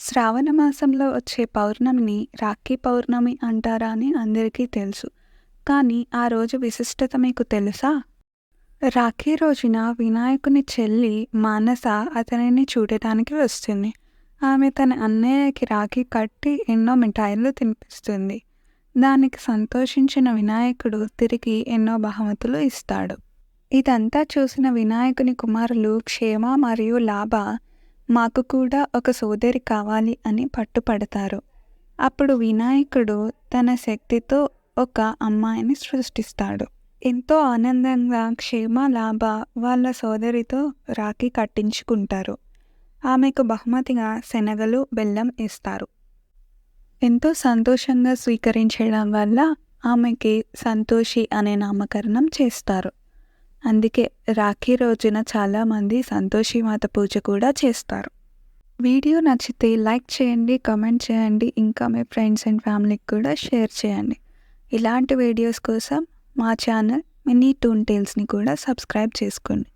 శ్రావణ మాసంలో వచ్చే పౌర్ణమిని రాఖీ పౌర్ణమి అంటారా అని అందరికీ తెలుసు. కానీ ఆ రోజు విశిష్టత మీకు తెలుసా? రాఖీ రోజున వినాయకుని చెల్లి మానస అతనిని చూడటానికి వస్తుంది. ఆమె తన అన్నయ్యకి రాఖీ కట్టి ఎన్నో మిఠాయిలు తినిపిస్తుంది. దానికి సంతోషించిన వినాయకుడు తిరిగి ఎన్నో బహుమతులు ఇస్తాడు. ఇదంతా చూసిన వినాయకుని కుమారులు క్షేమ మరియు లాభ మాకు కూడా ఒక సోదరి కావాలి అని పట్టుపడతారు. అప్పుడు వినాయకుడు తన శక్తితో ఒక అమ్మాయిని సృష్టిస్తాడు. ఎంతో ఆనందంగా క్షేమ లాభ వాళ్ళ సోదరితో రాఖీ కట్టించుకుంటారు. ఆమెకు బహుమతిగా శనగలు బెల్లం ఇస్తారు. ఎంతో సంతోషంగా స్వీకరించడం వల్ల ఆమెకి సంతోషి అనే నామకరణం చేస్తారు. అందుకే రాఖీ రోజున చాలామంది సంతోషి మాత పూజ కూడా చేస్తారు. వీడియో నచ్చితే లైక్ చేయండి, కామెంట్ చేయండి, ఇంకా మీ ఫ్రెండ్స్ అండ్ ఫ్యామిలీకి కూడా షేర్ చేయండి. ఇలాంటి వీడియోస్ కోసం మా ఛానల్ మినీ టూన్ టేల్స్ని కూడా సబ్స్క్రైబ్ చేసుకోండి.